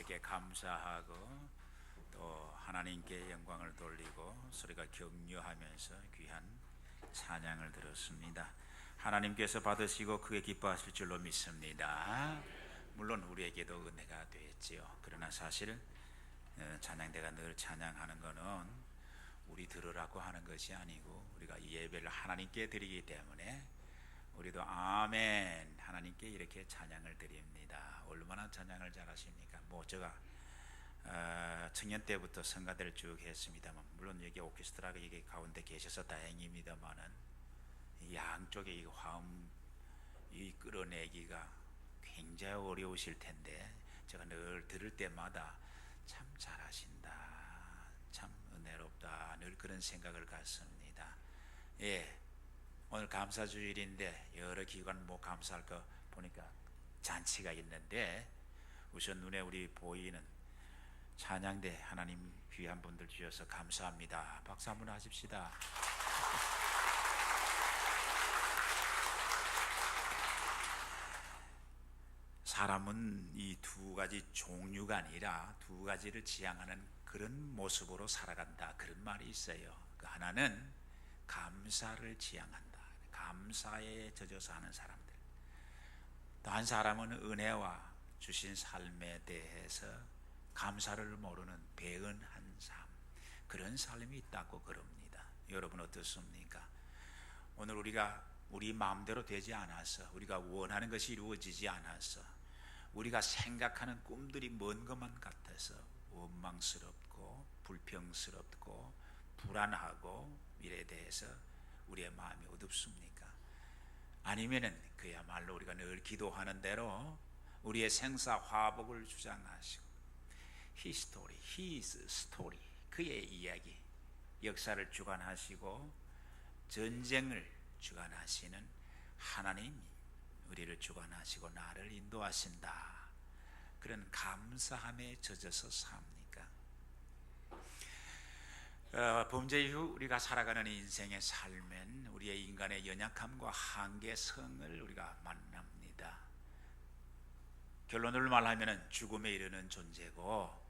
하나님께 감사하고 또 하나님께 영광을 돌리고 소리가 격려하면서 귀한 찬양을 들었습니다. 하나님께서 받으시고 크게 기뻐하실 줄로 믿습니다. 물론 우리에게도 은혜가 되었지요. 그러나 사실 찬양대가 늘 찬양하는 것은 우리 들으라고 하는 것이 아니고 우리가 이 예배를 하나님께 드리기 때문에 우리도 아멘 하나님께 이렇게 찬양을 드립니다. 얼마나 찬양을 잘하십니까? 제가 청년 때부터 성가대를 쭉 했습니다만, 물론 여기 오케스트라가 여기 가운데 계셔서 다행입니다만은 양쪽에 이 화음 이 끌어내기가 굉장히 어려우실 텐데 제가 늘 들을 때마다 참 잘하신다, 참 은혜롭다, 늘 그런 생각을 갖습니다. 오늘 감사주일인데 여러 기관 감사할 거 보니까 잔치가 있는데, 우선 눈에 우리 보이는 찬양대 하나님 귀한 분들 주셔서 감사합니다. 박수 한번 하십시다. 사람은 이 두 가지 종류가 아니라 두 가지를 지향하는 그런 모습으로 살아간다, 그런 말이 있어요. 그 하나는 감사를 지향한다, 감사에 젖어 사는 사람들. 또 한 사람은 은혜와 주신 삶에 대해서 감사를 모르는 배은한 삶, 그런 삶이 있다고 그럽니다. 여러분 어떻습니까? 오늘 우리가 우리 마음대로 되지 않아서, 우리가 원하는 것이 이루어지지 않아서, 우리가 생각하는 꿈들이 먼 것만 같아서 원망스럽고 불평스럽고 불안하고 미래에 대해서 우리의 마음이 어둡습니까? 아니면은 그야말로 우리가 늘 기도하는 대로 우리의 생사 화복을 주장하시고 히스토리, 히스 스토리, 그의 이야기, 역사를 주관하시고 전쟁을 주관하시는 하나님이 우리를 주관하시고 나를 인도하신다, 그런 감사함에 젖어서 삽니까? 범죄 이후 우리가 살아가는 인생의 삶은 우리의 인간의 연약함과 한계성을 우리가 만납니다. 결론을 말하면 죽음에 이르는 존재고,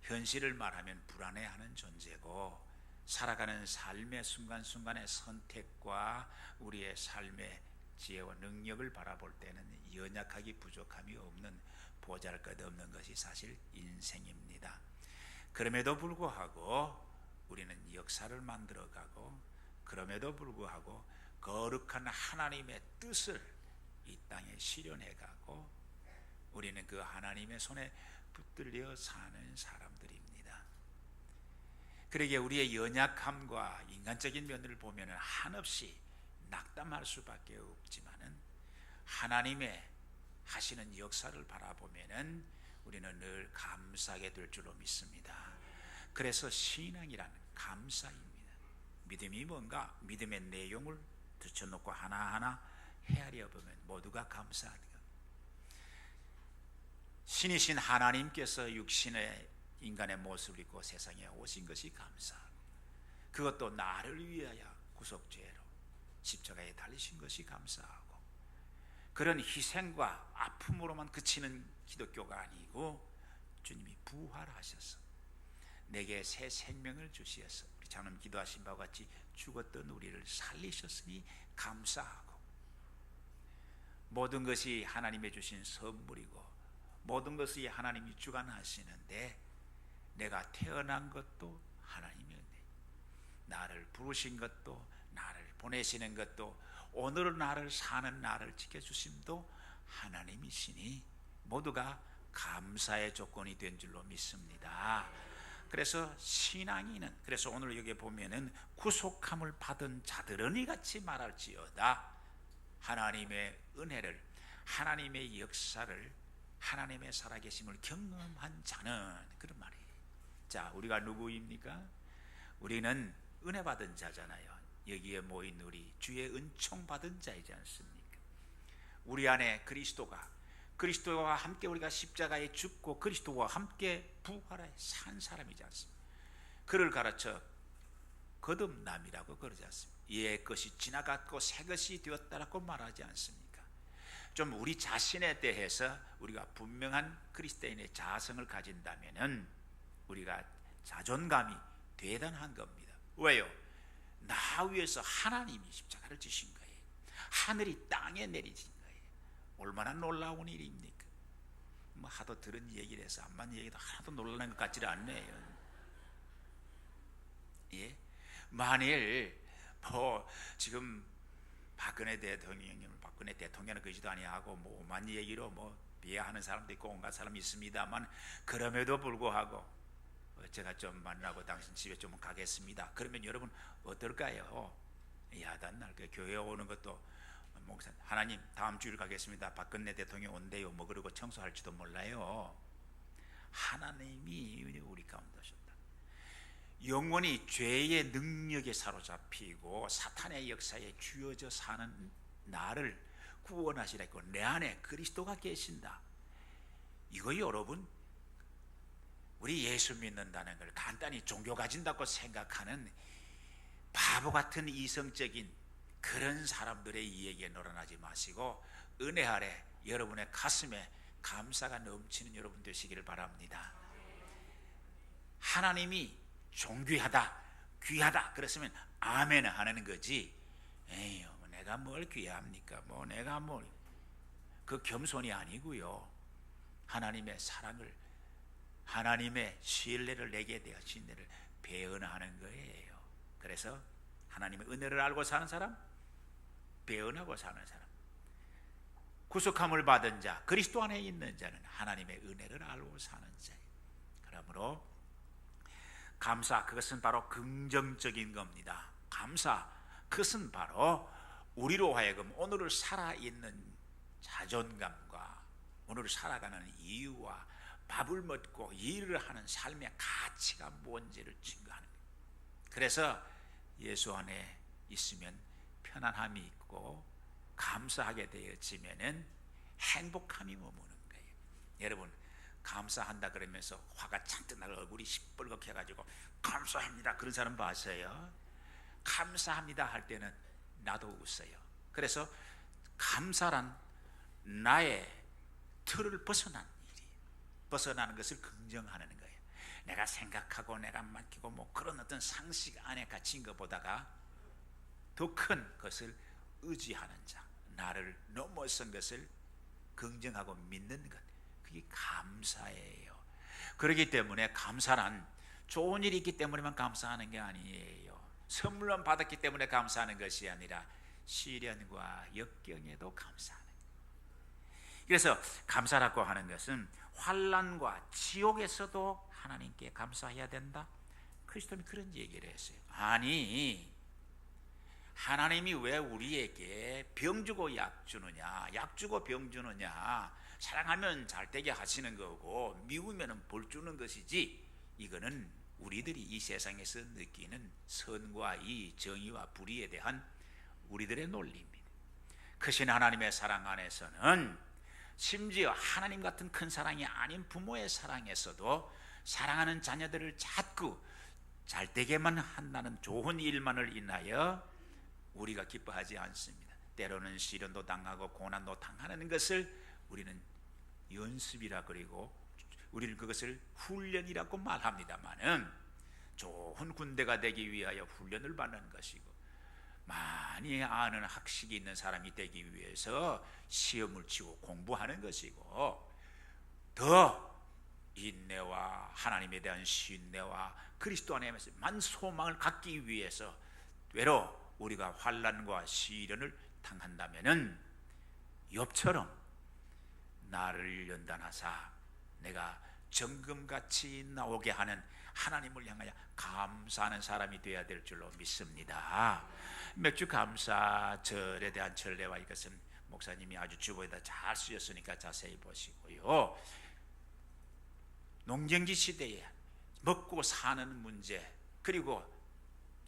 현실을 말하면 불안해하는 존재고, 살아가는 삶의 순간순간의 선택과 우리의 삶의 지혜와 능력을 바라볼 때는 연약하기 부족함이 없는, 보잘것없는 것이 사실 인생입니다. 그럼에도 불구하고 우리는 역사를 만들어가고, 그럼에도 불구하고 거룩한 하나님의 뜻을 이 땅에 실현해가고, 우리는 그 하나님의 손에 붙들려 사는 사람들입니다. 그러기에 우리의 연약함과 인간적인 면을 보면 한없이 낙담할 수밖에 없지만은, 하나님의 하시는 역사를 바라보면은 우리는 늘 감사하게 될 줄로 믿습니다. 그래서 신앙이란 감사입니다. 믿음이 뭔가? 믿음의 내용을 들춰놓고 하나하나 헤아려 보면 모두가 감사하다. 신이신 하나님께서 육신의 인간의 모습을 입고 세상에 오신 것이 감사하고, 그것도 나를 위하여 구속죄로 십자가에 달리신 것이 감사하고, 그런 희생과 아픔으로만 그치는 기독교가 아니고 주님이 부활하셔서 내게 새 생명을 주시어서 우리 장로님 기도하신 바와 같이 죽었던 우리를 살리셨으니 감사하고, 모든 것이 하나님의 주신 선물이고 모든 것이 하나님이 주관하시는데, 내가 태어난 것도 하나님의 은혜, 나를 부르신 것도, 나를 보내시는 것도, 오늘 나를 사는 나를 지켜주심도 하나님이시니 모두가 감사의 조건이 된 줄로 믿습니다. 그래서 신앙인은, 그래서 오늘 여기 보면은 구속함을 받은 자들은 이같이 말할지어다, 하나님의 은혜를, 하나님의 역사를, 하나님의 살아계심을 경험한 자는, 그런 말이에요. 자, 우리가 누구입니까? 우리는 은혜 받은 자잖아요. 여기에 모인 우리 주의 은총 받은 자이지 않습니까? 우리 안에 그리스도와 함께 우리가 십자가에 죽고 그리스도와 함께 부활해 산 사람이지 않습니까? 그를 가르쳐 거듭남이라고 그러지 않습니까? 옛 것이 지나갔고 새 것이 되었다라고 말하지 않습니까? 좀 우리 자신에 대해서 우리가 분명한 그리스도인의 자성을 가진다면은 우리가 자존감이 대단한 겁니다. 왜요? 나 위해서 하나님이 십자가를 지신 거예요. 하늘이 땅에 내리신 거예요. 얼마나 놀라운 일입니까? 뭐 하도 들은 얘기를 해서 암만 얘기도 하나도 놀라는 것 같지는 않네요. 예? 만일 뭐 지금 박근혜 대통령은 그러지도 아니하고 뭐 오만 얘기로 뭐 비하하는 사람도 있고 온갖 사람이 있습니다만, 그럼에도 불구하고 제가 좀 만나고 당신 집에 좀 가겠습니다. 그러면 여러분 어떨까요? 야단날 그 교회 오는 것도 목사 하나님 다음 주일 가겠습니다. 박근혜 대통령 온대요. 뭐 그러고 청소할지도 몰라요. 하나님이 우리 가운데 오셨다. 영원히 죄의 능력에 사로잡히고 사탄의 역사에 쥐어져 사는 나를 구원하시라고 내 안에 그리스도가 계신다. 이거 여러분, 우리 예수 믿는다는 걸 간단히 종교 가진다고 생각하는 바보 같은 이성적인 그런 사람들의 이야기에 놀아나지 마시고 은혜 아래 여러분의 가슴에 감사가 넘치는 여러분 되시기를 바랍니다. 하나님이 존귀하다, 귀하다 그랬으면 아멘 하는 거지. 에이, 내가 뭘 귀합니까? 뭐 내가 뭘, 그 겸손이 아니고요. 하나님의 사랑을, 하나님의 신뢰를 내게 되어진 데를 배은하는 거예요. 그래서 하나님의 은혜를 알고 사는 사람, 배은하고 사는 사람, 구속함을 받은 자, 그리스도 안에 있는 자는 하나님의 은혜를 알고 사는 자예요. 그러므로 감사, 그것은 바로 긍정적인 겁니다. 감사, 그것은 바로 우리로 하여금 오늘을 살아있는 자존감과 오늘을 살아가는 이유와 밥을 먹고 일을 하는 삶의 가치가 뭔지를 증거하는 거예요. 그래서 예수 안에 있으면 편안함이 있고 감사하게 되어지면은 행복함이 머무는 거예요. 여러분, 감사한다 그러면서 화가 잔뜩 나고 얼굴이 시뻘겋게 해가지고 감사합니다 그런 사람 봤어요? 감사합니다 할 때는 나도 웃어요. 그래서 감사란 나의 틀을 벗어난 일이, 벗어나는 것을 긍정하는 거예요. 내가 생각하고 내가 맡기고 뭐 그런 어떤 상식 안에 갇힌 것보다가 더 큰 것을 의지하는 자, 나를 넘어선 것을 긍정하고 믿는 것, 그게 감사예요. 그렇기 때문에 감사란 좋은 일이 있기 때문에만 감사하는 게 아니에요. 선물만 받았기 때문에 감사하는 것이 아니라 시련과 역경에도 감사하는 거예요. 그래서 감사라고 하는 것은 환난과 지옥에서도 하나님께 감사해야 된다. 그리스도는 그런 얘기를 했어요. 아니, 하나님이 왜 우리에게 병 주고 약 주느냐, 약 주고 병 주느냐, 사랑하면 잘 되게 하시는 거고 미우면 벌 주는 것이지, 이거는 우리들이 이 세상에서 느끼는 선과 이 정의와 불의에 대한 우리들의 논리입니다. 크신 하나님의 사랑 안에서는 심지어 하나님 같은 큰 사랑이 아닌 부모의 사랑에서도 사랑하는 자녀들을 자꾸 잘 되게만 한다는 좋은 일만을 인하여 우리가 기뻐하지 않습니다. 때로는 시련도 당하고 고난도 당하는 것을 우리는 연습이라 그리고 우리는 그것을 훈련이라고 말합니다만은, 좋은 군대가 되기 위하여 훈련을 받는 것이고 많이 아는 학식이 있는 사람이 되기 위해서 시험을 치고 공부하는 것이고, 더 인내와 하나님에 대한 신뢰와 그리스도 안에만 소망을 갖기 위해서 외로 우리가 환난과 시련을 당한다면은 욥처럼 나를 연단하사 내가 정금같이 나오게 하는 하나님을 향하여 감사하는 사람이 되어야 될 줄로 믿습니다. 맥주 감사절에 대한 전례와 이것은 목사님이 아주 주보에다 잘 쓰셨으니까 자세히 보시고요. 농경기 시대에 먹고 사는 문제, 그리고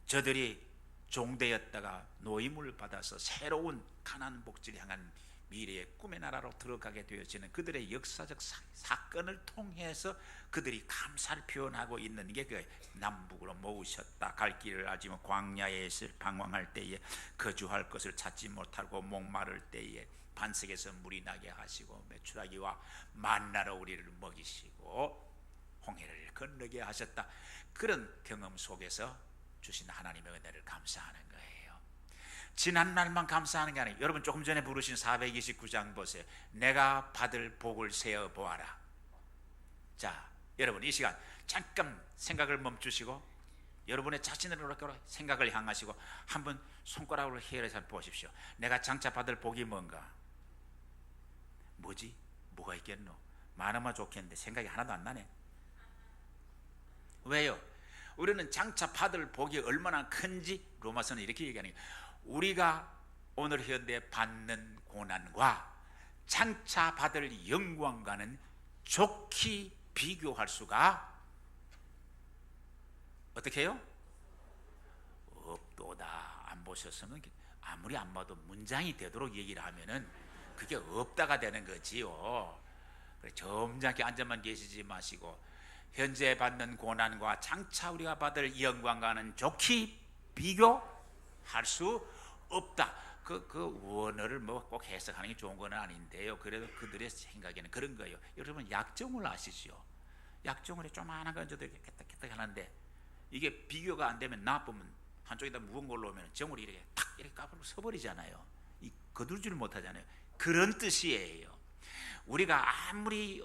저들이 종되었다가 노임을 받아서 새로운 가나안 복지를 향한 미래의 꿈의 나라로 들어가게 되어지는 그들의 역사적 사건을 통해서 그들이 감사를 표현하고 있는 게 그 남북으로 모으셨다, 갈 길을 알지 못 광야에 방황할 때에 거주할 것을 찾지 못하고 목마를 때에 반석에서 물이 나게 하시고 메추라기와 만나로 우리를 먹이시고 홍해를 건너게 하셨다. 그런 경험 속에서 주신 하나님의 은혜를 감사하는 거예요. 지난 날만 감사하는 게 아니에요. 여러분 조금 전에 부르신 429장 보세요. 내가 받을 복을 세어 보아라. 자, 여러분 이 시간 잠깐 생각을 멈추시고 여러분의 자신을 생각을 향하시고 한번 손가락으로 헤아려서 보십시오. 내가 장차 받을 복이 뭔가? 뭐지? 뭐가 있겠노? 많으면 좋겠는데 생각이 하나도 안 나네. 왜요? 우리는 장차 받을 복이 얼마나 큰지 로마서는 이렇게 얘기하는 거예요. 우리가 오늘 현대에 받는 고난과 장차 받을 영광과는 좋게 비교할 수가 어떻게 해요? 없도다. 안 보셨으면 아무리 안 봐도 문장이 되도록 얘기를 하면은 그게 없다가 되는 거지요. 점잖게 앉아만 계시지 마시고 현재 받는 고난과 장차 우리가 받을 영광과는 좋게 비교할 수 없다. 그 원어를 뭐 꼭 해석하는 게 좋은 건 아닌데요. 그래도 그들의 생각에는 그런 거예요. 여러분 약정을 아시죠? 약정을 조그만한 건 저도 이렇게 하는데 이게 비교가 안 되면 나쁘면 한쪽에다 무거운 걸로 오면 정을 이렇게 탁 이렇게 까불고 서버리잖아요. 이 거두지를 못하잖아요. 그런 뜻이에요. 우리가 아무리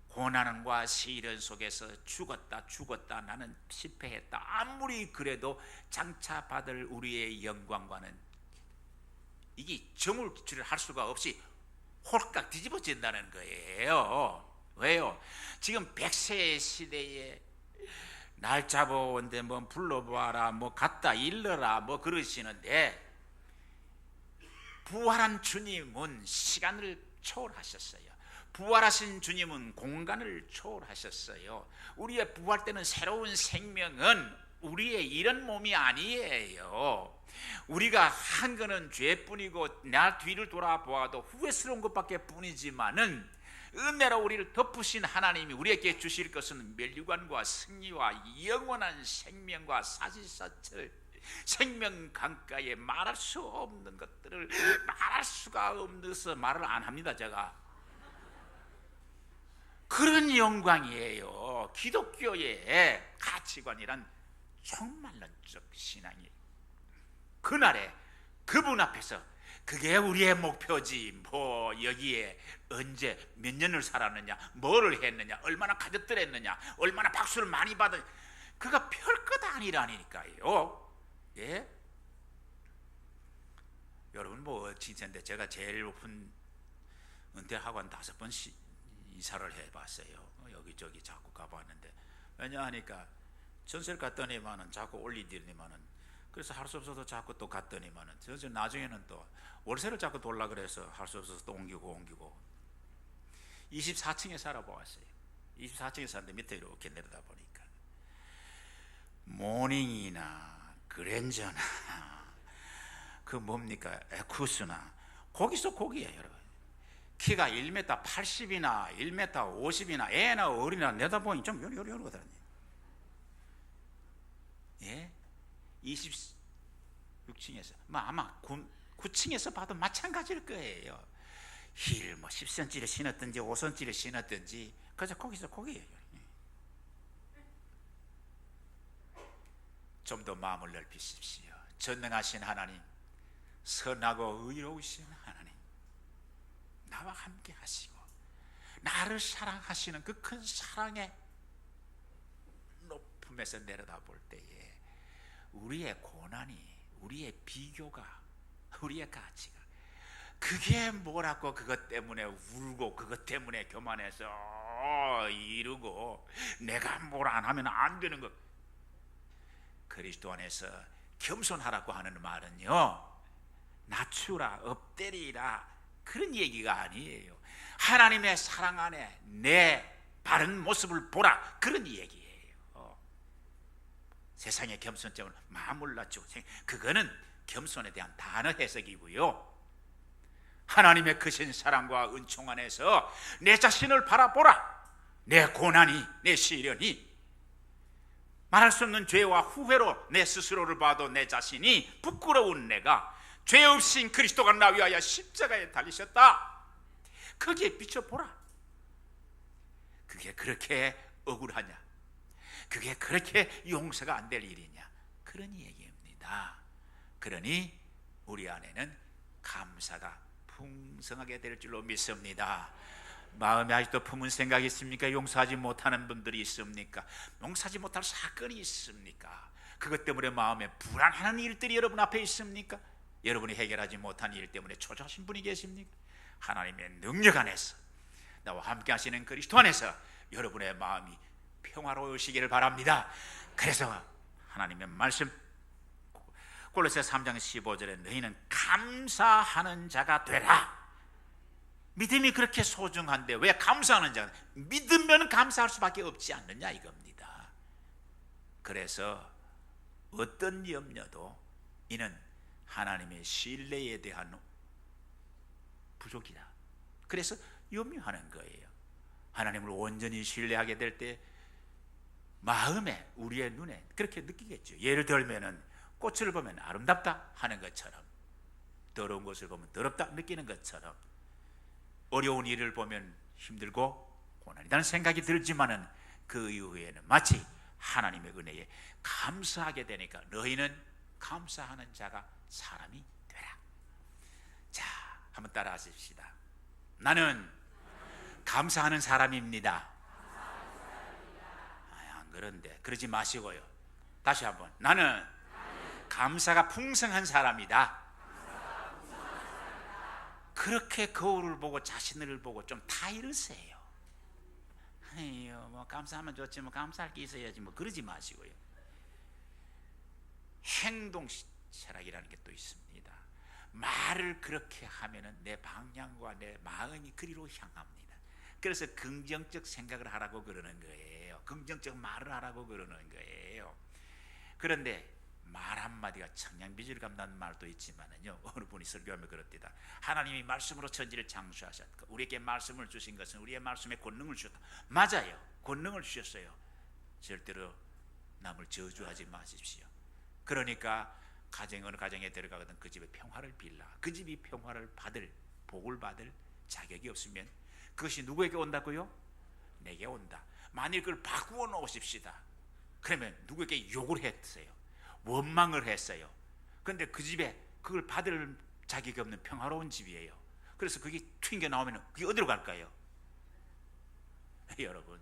고난과 시련 속에서 죽었다 나는 실패했다 아무리 그래도 장차 받을 우리의 영광과는 이게 정울질을 할 수가 없이 홀깍 뒤집어진다는 거예요. 왜요? 지금 100세 시대에 날 잡아온데 뭐 불러보아라 뭐 갖다 일러라 뭐 그러시는데 부활한 주님은 시간을 초월하셨어요. 부활하신 주님은 공간을 초월하셨어요. 우리의 부활 때는 새로운 생명은 우리의 이런 몸이 아니에요. 우리가 한 거는 죄뿐이고 나 뒤를 돌아보아도 후회스러운 것밖에 뿐이지만은 은혜로 우리를 덮으신 하나님이 우리에게 주실 것은 멸류관과 승리와 영원한 생명과 사실사철 생명 강가에 말할 수 없는 것들을 말할 수가 없어서 말을 안 합니다. 제가 그런 영광이에요. 기독교의 가치관이란 종말론적 신앙이 그날에 그분 앞에서 그게 우리의 목표지. 뭐 여기에 언제 몇 년을 살았느냐, 뭐를 했느냐, 얼마나 가졌더랬느냐, 얼마나 박수를 많이 받은 그가 별것 아니라니까요. 예? 여러분 뭐 진짜인데 제가 제일 높은 은퇴하고 한 5번 이사를 해봤어요. 여기저기 자꾸 가봤는데 왜냐하니까 전세를 갔더니만은 자꾸 올리더니만은 그래서 할 수 없어서 자꾸 또 갔더니만은 저 나중에는 또 월세를 자꾸 돌라 그래서 할 수 없어서 또 옮기고 24층에 살아보았어요. 24층에 사는데 밑에 이렇게 내려다 보니까 모닝이나 그랜저나 그 뭡니까 에쿠스나 거기서 거기에요. 여러분 키가 1m 80이나 1m 50이나 애나 어린이나 내다보니 좀 요러거든요. 예? 26층에서 아마 9층에서 봐도 마찬가지일 거예요. 힐 뭐 10cm를 신었든지 5cm를 신었든지 그래서 거기서 거기에요. 좀 더 마음을 넓히십시오. 전능하신 하나님, 선하고 의로우신 하나님, 나와 함께 하시고 나를 사랑하시는 그 큰 사랑의 높음에서 내려다볼 때에 우리의 고난이, 우리의 비교가, 우리의 가치가 그게 뭐라고 그것 때문에 울고 그것 때문에 교만해서 이루고 내가 뭘 안 하면 안 되는 것. 그리스도 안에서 겸손하라고 하는 말은요 낮추라 업되리라 그런 얘기가 아니에요. 하나님의 사랑 안에 내 바른 모습을 보라 그런 얘기예요. 세상의 겸손점은 마음을 낮추고 그거는 겸손에 대한 단어 해석이고요. 하나님의 크신 사랑과 은총 안에서 내 자신을 바라보라. 내 고난이, 내 시련이 말할 수 없는 죄와 후회로 내 스스로를 봐도 내 자신이 부끄러운 내가 죄 없인 그리스도가 나 위하여 십자가에 달리셨다. 거기에 비춰보라. 그게 그렇게 억울하냐? 그게 그렇게 용서가 안 될 일이냐? 그런 얘기입니다. 그러니 우리 안에는 감사가 풍성하게 될 줄로 믿습니다. 마음에 아직도 품은 생각이 있습니까? 용서하지 못하는 분들이 있습니까? 용서하지 못할 사건이 있습니까? 그것 때문에 마음에 불안한 일들이 여러분 앞에 있습니까? 여러분이 해결하지 못한 일 때문에 초조하신 분이 계십니까? 하나님의 능력 안에서, 나와 함께 하시는 그리스도 안에서 여러분의 마음이 평화로우시기를 바랍니다. 그래서 하나님의 말씀 골로새 3장 15절에 너희는 감사하는 자가 되라. 믿음이 그렇게 소중한데 왜 감사하는 자가? 믿으면 감사할 수밖에 없지 않느냐 이겁니다. 그래서 어떤 염려도 이는 하나님의 신뢰에 대한 부족이다. 그래서 염려하는 거예요. 하나님을 온전히 신뢰하게 될 때 마음에, 우리의 눈에 그렇게 느끼겠죠. 예를 들면은 꽃을 보면 아름답다 하는 것처럼, 더러운 것을 보면 더럽다 느끼는 것처럼, 어려운 일을 보면 힘들고 고난이라는 생각이 들지만은 그 이후에는 마치 하나님의 은혜에 감사하게 되니까 너희는 감사하는 자가 사람이 되라. 자, 한번 따라 하십시다. 나는 감사하는 사람입니다. 안 그런데 그러지 마시고요. 다시 한번. 나는 감사가 풍성한 사람이다. 그렇게 거울을 보고 자신을 보고 좀 타이르세요. 아니요, 뭐 감사하면 좋지, 뭐 감사할 게 있어야지, 뭐 그러지 마시고요. 행동 철학이라는 게 또 있습니다. 말을 그렇게 하면은 내 방향과 내 마음이 그리로 향합니다. 그래서 긍정적 생각을 하라고 그러는 거예요. 긍정적 말을 하라고 그러는 거예요. 그런데 말 한마디가 청량비지를 감다는 말도 있지만은요, 어느 분이 설교하며 그럽니다. 하나님이 말씀으로 천지를 창조하셨고 우리에게 말씀을 주신 것은 우리의 말씀에 권능을 주셨다. 맞아요, 권능을 주셨어요. 절대로 남을 저주하지 마십시오. 그러니까 어느 가정에 들어가거든 그 집에 평화를 빌라. 그 집이 평화를 받을, 복을 받을 자격이 없으면 그것이 누구에게 온다고요? 내게 온다. 만일 그걸 바꾸어 놓으십시다. 그러면 누구에게 욕을 했어요, 원망을 했어요. 그런데 그 집에 그걸 받을 자격이 없는 평화로운 집이에요. 그래서 그게 튕겨 나오면 그게 어디로 갈까요? 여러분,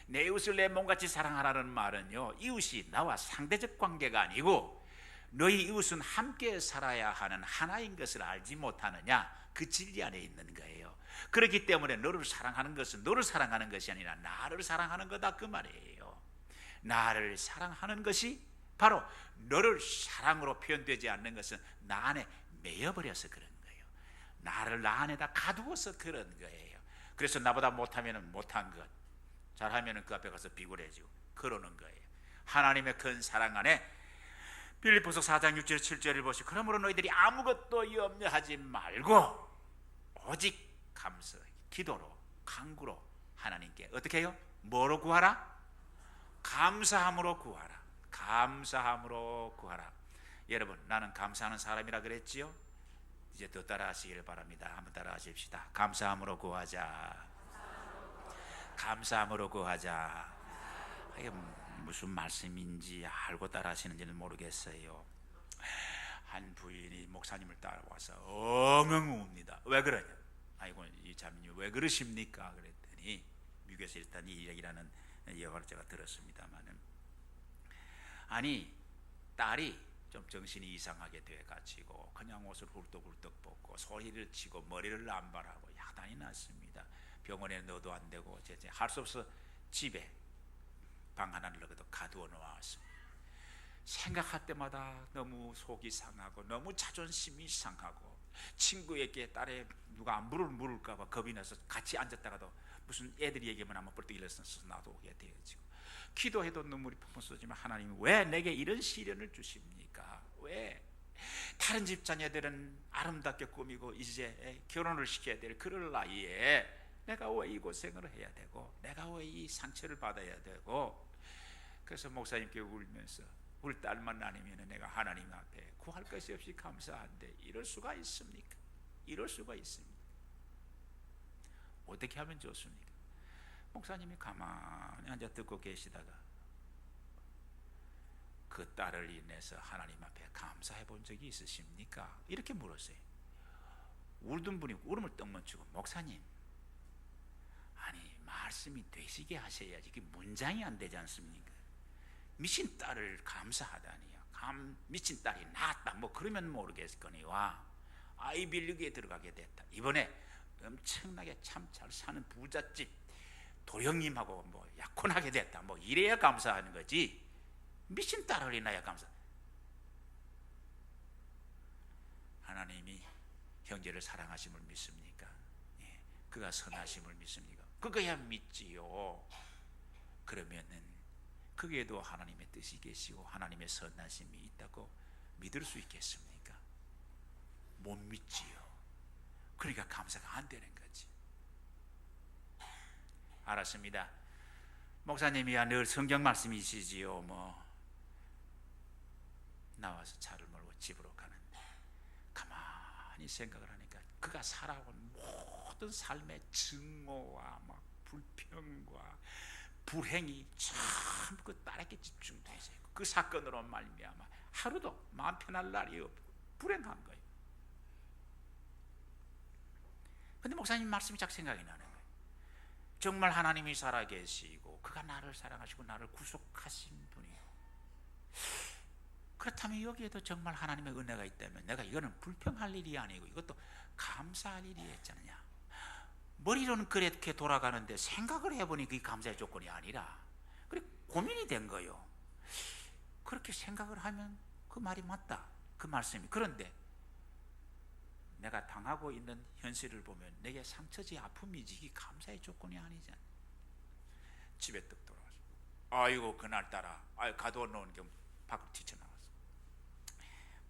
내 이웃을 내 몸같이 사랑하라는 말은요, 이웃이 나와 상대적 관계가 아니고 너희 이웃은 함께 살아야 하는 하나인 것을 알지 못하느냐, 그 진리 안에 있는 거예요. 그렇기 때문에 너를 사랑하는 것은 너를 사랑하는 것이 아니라 나를 사랑하는 거다, 그 말이에요. 나를 사랑하는 것이 바로 너를 사랑으로 표현되지 않는 것은 나 안에 매여버려서 그런 거예요. 나를 나 안에다 가두어서 그런 거예요. 그래서 나보다 못하면 못한 것, 잘하면 그 앞에 가서 비굴해지고 그러는 거예요. 하나님의 큰 사랑 안에 빌립보서 4장 6절 7절을 보시고, 그러므로 너희들이 아무것도 염려하지 말고 오직 감사, 기도로, 간구로 하나님께 어떻게 해요? 뭐로 구하라? 감사함으로 구하라. 감사함으로 구하라. 여러분, 나는 감사하는 사람이라 그랬지요? 이제 또 따라 하시기를 바랍니다. 한번 따라 하십시다. 감사함으로 구하자. 감사함으로 구하자. 이게 무슨 말씀인지 알고 따라 하시는지는 모르겠어요. 한 부인이 목사님을 따라와서 엉엉 웁니다. 왜 그러냐? 아이고, 이 자매님 왜 그러십니까? 그랬더니, 미국에서 일단 이 이야기라는 예화를 제가 들었습니다만은, 아니, 딸이 좀 정신이 이상하게 돼가지고 그냥 옷을 훌떡훌떡 벗고 소리를 치고 머리를 남발하고 야단이 났습니다. 병원에 넣어도 안 되고 할 수 없어 집에 방 하나를 넣어도 가두어 놓았습니다. 생각할 때마다 너무 속이 상하고 너무 자존심이 상하고, 친구에게 딸에 누가 안부를 물을까 봐 겁이 나서 같이 앉았다가도 무슨 애들이 얘기하면 한번 벌떡 일어서서 나도 오게 되어지고, 기도해도 눈물이 펑펑 쏟지만 하나님이 왜 내게 이런 시련을 주십니까? 왜? 다른 집 자녀들은 아름답게 꾸미고 이제 결혼을 시켜야 될 그럴 나이에 내가 왜 이 고생을 해야 되고, 내가 왜 이 상처를 받아야 되고. 그래서 목사님께 울면서 우리 딸만 아니면 내가 하나님 앞에 구할 것이 없이 감사한데 이럴 수가 있습니까? 이럴 수가 있습니까? 어떻게 하면 좋습니까? 목사님이 가만히 앉아 듣고 계시다가 그 딸을 인해서 하나님 앞에 감사해 본 적이 있으십니까? 이렇게 물었어요. 울던 분이 울음을 떡 멈추고, 목사님, 아니 말씀이 되시게 하셔야지, 이게 문장이 안 되지 않습니까? 미친 딸을 감사하다니요. 미친 딸이 낳았다 뭐 그러면 모르겠거니와 아이빌리그에 들어가게 됐다. 이번에 엄청나게 참 잘 사는 부잣집 도령님하고 뭐 약혼하게 됐다. 뭐 이래야 감사하는 거지. 미친 딸을 인하여 감사. 하나님이 형제를 사랑하심을 믿습니까? 예. 그가 선하심을 믿습니까? 그거야 믿지요. 그러면은 그게도 하나님의 뜻이 계시고 하나님의 선하심이 있다고 믿을 수 있겠습니까? 못 믿지요. 그러니까 감사가 안 되는 거지. 알았습니다. 목사님이야 늘 성경 말씀이시지요. 뭐 나와서 차를 몰고 집으로 가는데 가만히 생각을 하니까 그가 살아온 모든 삶의 증오와 막 불평과 불행이 전부 그 딸에게 집중되어 있고, 그 사건으로 말미암아 하루도 마음 편할 날이 없고 불행한 거예요. 근데 목사님 말씀이 자꾸 생각이 나는 거예요. 정말 하나님이 살아계시고 그가 나를 사랑하시고 나를 구속하신 분이요. 그렇다면 여기에도 정말 하나님의 은혜가 있다면 내가 이거는 불평할 일이 아니고 이것도 감사할 일이었잖냐. 머리로는 그렇게 돌아가는데 생각을 해보니 그게 감사의 조건이 아니라 그래 고민이 된 거예요. 그렇게 생각을 하면 그 말이 맞다, 그 말씀이. 그런데 내가 당하고 있는 현실을 보면 내게 상처지 아픔이지 이게 감사의 조건이 아니잖아. 집에 떡 돌아와서 아이고 그날따라 가둬놓은 게 밖으로 튀쳐나왔어.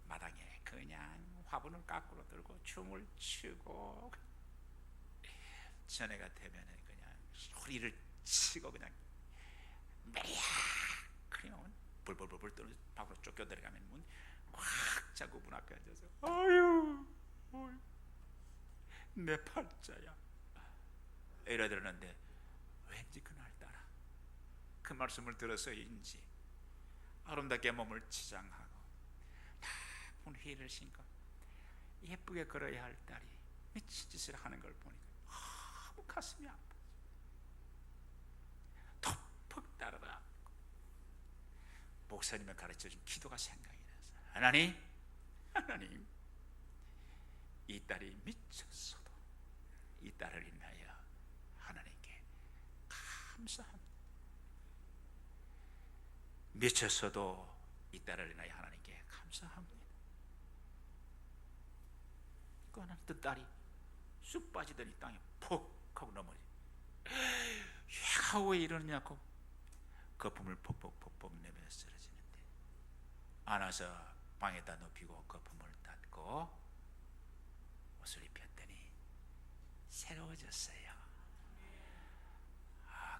마당에 그냥 화분을 거꾸로 들고 춤을 추고 저녁가 되면 그냥 소리를 치고 그냥 메리야 그러면 벌벌벌벌 떨어 밖으로 쫓겨 들어가면 문 확 잡고 문 앞에 앉아서 아유 내 팔자야 이러더랬는데 왠지 그날따라 그 말씀을 들어서인지 아름답게 몸을 치장하고 나쁜 힐을 신고 예쁘게 걸어야 할 딸이 미친 짓을 하는 걸 보니까 너무 가슴이 아프지. 덮퍽 따르다 목사님을 가르쳐준 기도가 생각이 나서 하나님 이 딸이 미쳤어도 이 딸을 인하여 하나님께 감사합니다. 미쳤어도 이 딸을 인하여 하나님께 감사합니다. 그 하나 그 딸이 쑥 빠지더니 땅에 퍽 하고 넘어지. 얘가 왜 이러냐고 거품을 퍽퍽퍽퍽 내며 쓰러지는데 안아서 방에다 눕히고 거품을 닫고 옷을 입혔더니 새로워졌어요.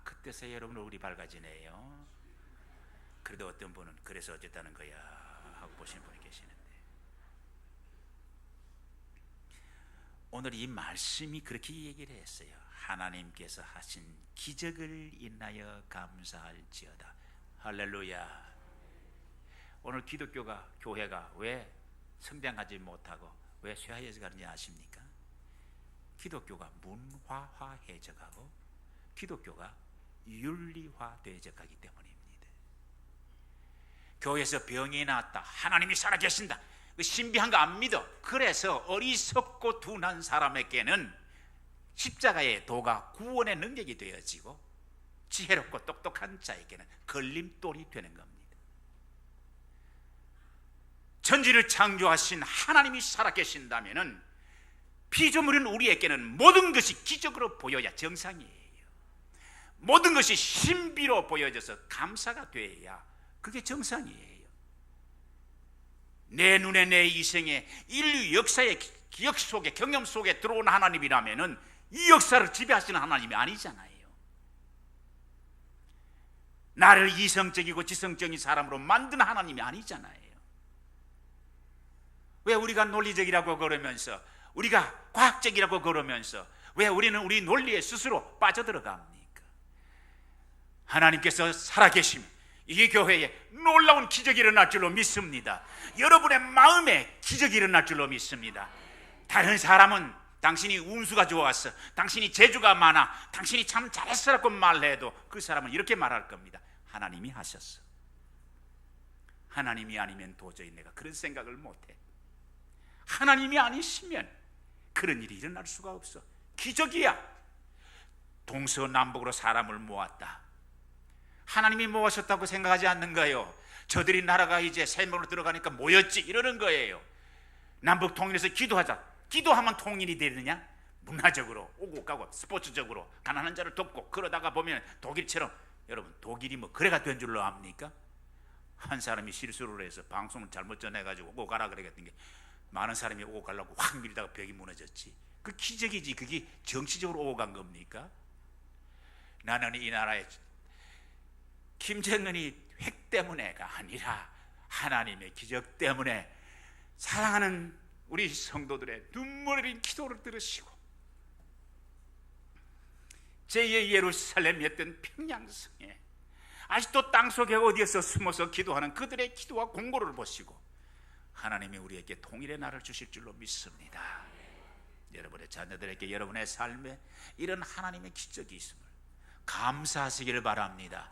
그때서 여러분 얼굴이 밝아지네요. 그래도 어떤 분은 그래서 어쨌다는 거야 하고 보시는 분이 계시는데 오늘 이 말씀이 그렇게 얘기를 했어요. 하나님께서 하신 기적을 인하여 감사할지어다. 할렐루야. 오늘 기독교가 교회가 왜 성장하지 못하고 왜 쇠하여져 가는지 아십니까? 기독교가 문화화해져가고 기독교가 윤리화되어져가기 때문입니다. 교회에서 병이 나왔다, 하나님이 살아계신다, 신비한 거 안 믿어. 그래서 어리석고 둔한 사람에게는 십자가의 도가 구원의 능력이 되어지고 지혜롭고 똑똑한 자에게는 걸림돌이 되는 겁니다. 천지를 창조하신 하나님이 살아계신다면 피조물인 우리에게는 모든 것이 기적으로 보여야 정상이에요. 모든 것이 신비로 보여져서 감사가 돼야 그게 정상이에요. 내 눈에 내 이생에 인류 역사의 기억 속에 경험 속에 들어온 하나님이라면은 이 역사를 지배하시는 하나님이 아니잖아요. 나를 이성적이고 지성적인 사람으로 만든 하나님이 아니잖아요. 왜 우리가 논리적이라고 그러면서, 우리가 과학적이라고 그러면서 왜 우리는 우리 논리에 스스로 빠져들어갑니까? 하나님께서 살아계시면 이 교회에 놀라운 기적이 일어날 줄로 믿습니다. 여러분의 마음에 기적이 일어날 줄로 믿습니다. 다른 사람은 당신이 운수가 좋았어, 당신이 재주가 많아, 당신이 참 잘했어라고 말해도 그 사람은 이렇게 말할 겁니다. 하나님이 하셨어. 하나님이 아니면 도저히 내가 그런 생각을 못해. 하나님이 아니시면 그런 일이 일어날 수가 없어. 기적이야. 동서남북으로 사람을 모았다. 하나님이 모으셨다고 생각하지 않는 거예요. 저들이 나라가 이제 세명으로 들어가니까 모였지 이러는 거예요. 남북 통일해서 기도하자. 기도하면 통일이 되느냐? 문화적으로 오고 가고 스포츠적으로 가난한 자를 돕고 그러다가 보면 독일처럼, 여러분 독일이 뭐 그래가 된 줄로 압니까? 한 사람이 실수를 해서 방송을 잘못 전해가지고 오고 가라 그랬던 게 많은 사람이 오고 가려고 확 밀다가 벽이 무너졌지. 그 기적이지. 그게 정치적으로 오고 간 겁니까? 나는 이 나라에 김정은이 획 때문에가 아니라 하나님의 기적 때문에 사랑하는 우리 성도들의 눈물 흘린 기도를 들으시고 제2의 예루살렘이었던 평양성에 아직도 땅속에 어디에서 숨어서 기도하는 그들의 기도와 공고를 보시고 하나님이 우리에게 통일의 날을 주실 줄로 믿습니다. 여러분의 자녀들에게 여러분의 삶에 이런 하나님의 기적이 있음을 감사하시기를 바랍니다.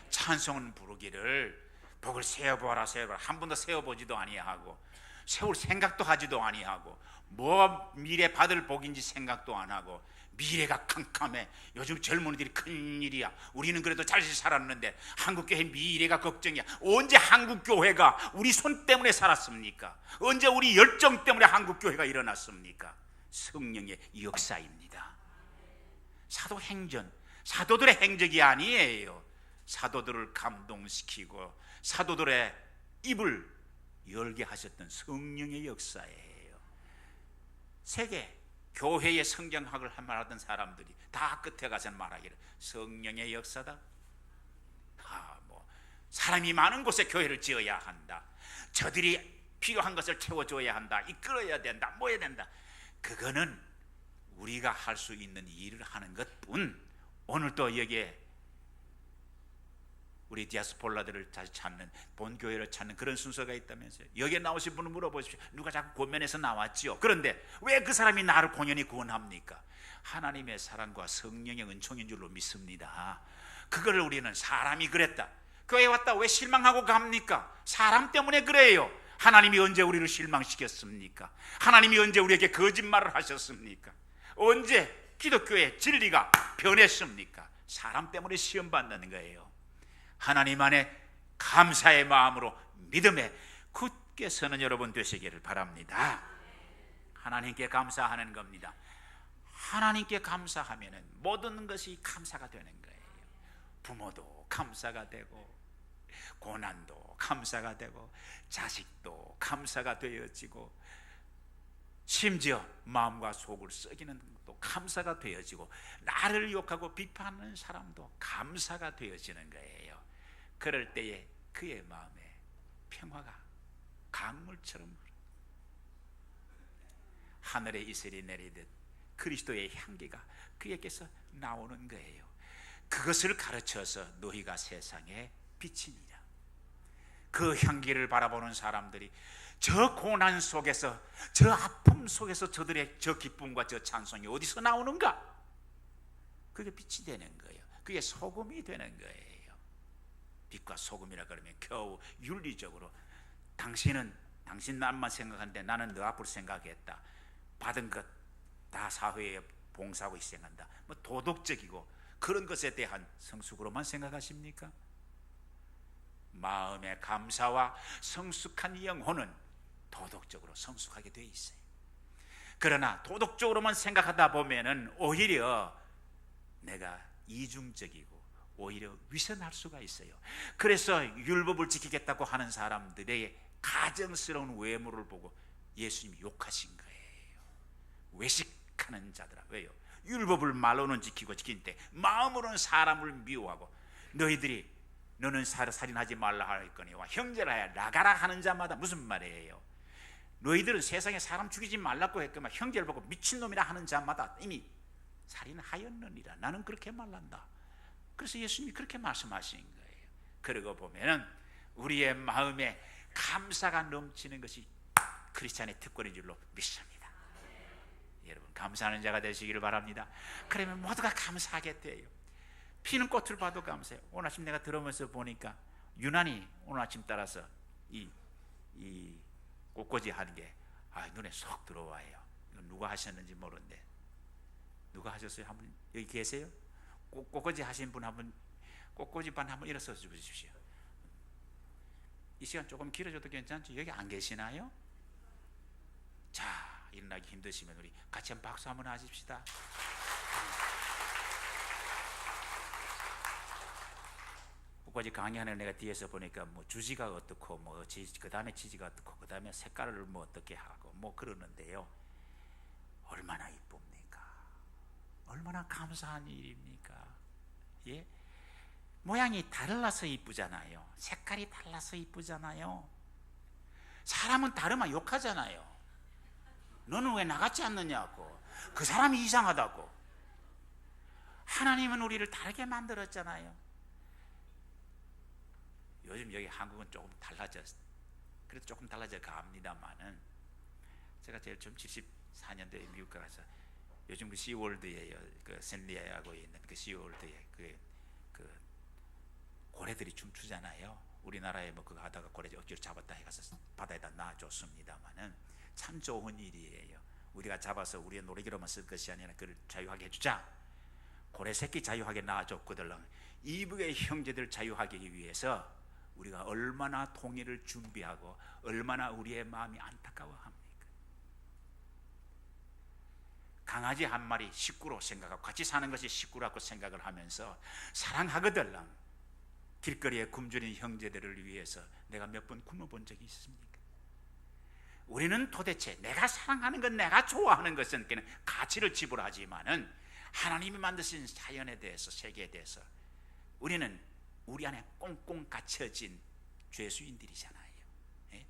찬송은 부르기를 복을 세어보아라 세어보아라, 한 번도 세어보지도 아니하고 세울 생각도 하지도 아니하고 뭐 미래 받을 복인지 생각도 안 하고 미래가 캄캄해. 요즘 젊은이들이 큰일이야. 우리는 그래도 잘 살았는데 한국교회 미래가 걱정이야. 언제 한국교회가 우리 손 때문에 살았습니까? 언제 우리 열정 때문에 한국교회가 일어났습니까? 성령의 역사입니다. 사도행전, 사도들의 행적이 아니에요. 사도들을 감동시키고 사도들의 입을 열게 하셨던 성령의 역사예요. 세계 교회의 성경학을 말하던 사람들이 다 끝에 가서 말하기를 성령의 역사다. 사람이 많은 곳에 교회를 지어야 한다. 저들이 필요한 것을 채워줘야 한다. 이끌어야 된다. 뭐 해야 된다. 그거는 우리가 할 수 있는 일을 하는 것뿐. 오늘 또 여기에 우리 디아스폴라들을 다시 찾는, 본교회를 찾는 그런 순서가 있다면서요. 여기에 나오신 분을 물어보십시오. 누가 자꾸 권면에서 나왔지요. 그런데 왜 그 사람이 나를 공연히 구원합니까? 하나님의 사랑과 성령의 은총인 줄로 믿습니다. 그거를 우리는 사람이 그랬다, 교회 왔다 왜 실망하고 갑니까? 사람 때문에 그래요. 하나님이 언제 우리를 실망시켰습니까? 하나님이 언제 우리에게 거짓말을 하셨습니까? 언제 기독교의 진리가 변했습니까? 사람 때문에 시험받는 거예요. 하나님 안에 감사의 마음으로 믿음에 굳게 서는 여러분 되시기를 바랍니다. 하나님께 감사하는 겁니다. 하나님께 감사하면 모든 것이 감사가 되는 거예요. 부모도 감사가 되고, 고난도 감사가 되고, 자식도 감사가 되어지고, 심지어 마음과 속을 썩이는 것도 감사가 되어지고, 나를 욕하고 비판하는 사람도 감사가 되어지는 거예요. 그럴 때에 그의 마음에 평화가 강물처럼 하늘의 이슬이 내리듯 그리스도의 향기가 그에게서 나오는 거예요. 그것을 가르쳐서 너희가 세상에 빛이니라. 그 향기를 바라보는 사람들이 저 고난 속에서, 저 아픔 속에서 저들의 저 기쁨과 저 찬송이 어디서 나오는가? 그게 빛이 되는 거예요. 그게 소금이 되는 거예요. 빛과 소금이라 그러면 겨우 윤리적으로 당신은 당신 남만 생각하는데 나는 너 앞으로 생각했다, 받은 것 다 사회에 봉사하고 희생한다, 뭐 도덕적이고 그런 것에 대한 성숙으로만 생각하십니까? 마음의 감사와 성숙한 영혼은 도덕적으로 성숙하게 돼 있어요. 그러나 도덕적으로만 생각하다 보면은 오히려 내가 이중적이고 오히려 위선할 수가 있어요. 그래서 율법을 지키겠다고 하는 사람들의 가정스러운 외모를 보고 예수님이 욕하신 거예요. 외식하는 자들아. 왜요? 율법을 말로는 지키고 지키는데 마음으로는 사람을 미워하고, 너희들이 너는 살인하지 말라 할 거니와 형제라 하여 나가라 하는 자마다. 무슨 말이에요? 너희들은 세상에 사람 죽이지 말라고 했거만 형제를 보고 미친놈이라 하는 자마다 이미 살인하였느니라. 나는 그렇게 말한다. 그래서 예수님이 그렇게 말씀하신 거예요. 그러고 보면은 우리의 마음에 감사가 넘치는 것이 크리스찬의 특권인 줄로 믿습니다. 여러분 감사하는 자가 되시기를 바랍니다. 그러면 모두가 감사하게 돼요. 피는 꽃을 봐도 감사해요. 오늘 아침 내가 들으면서 보니까 유난히 오늘 아침 따라서 이 꽃꽂이 하는 게 눈에 쏙 들어와요. 누가 하셨는지 모르는데 누가 하셨어요? 한번 여기 계세요? 꽃꽂이 하신 분 한번 꽃꽂이 반 한번 일어서 주십시오. 이 시간 조금 길어져도 괜찮죠? 여기 안 계시나요? 자, 일어나기 힘드시면 우리 같이 한번 박수 한번 하십시다. 꽃꽂이 강의하는 내가 뒤에서 보니까 뭐 주지가 어떻고 뭐 그 다음에 지지가 어떻고 그 다음에 색깔을 뭐 어떻게 하고 뭐 그러는데요. 얼마나 이쁩니까? 얼마나 감사한 일입니까? 예? 모양이 달라서 이쁘잖아요. 색깔이 달라서 이쁘잖아요. 사람은 다르면 욕하잖아요. 너는 왜 나같지 않느냐고, 그 사람이 이상하다고. 하나님은 우리를 다르게 만들었잖아요. 요즘 여기 한국은 조금 달라졌어요. 그래도 조금 달라져 갑니다만은 제가 제일 처음 74년도에 미국 가서 요즘 그 시월드예요. 그 샌디에이고에 있는 그 시월드에 그 고래들이 춤추잖아요. 우리나라에 뭐 그거 하다가 고래 억지로 잡았다 해가서 바다에다 놔줬습니다만은 참 좋은 일이에요. 우리가 잡아서 우리의 놀이기로만 쓸 것이 아니라 그를 자유하게 해주자. 고래 새끼 자유하게 놔줬거든. 이북의 형제들 자유하기 위해서 우리가 얼마나 통일을 준비하고 얼마나 우리의 마음이 안타까워합니까? 강아지 한 마리 식구로 생각하고 같이 사는 것이 식구라고 생각을 하면서 사랑하거든. 길거리에 굶주린 형제들을 위해서 내가 몇 번 굶어본 적이 있습니까? 우리는 도대체 내가 사랑하는 것, 내가 좋아하는 것은 가치를 지불하지만은 하나님이 만드신 자연에 대해서, 세계에 대해서 우리는 우리 안에 꽁꽁 갇혀진 죄수인들이잖아요. 예?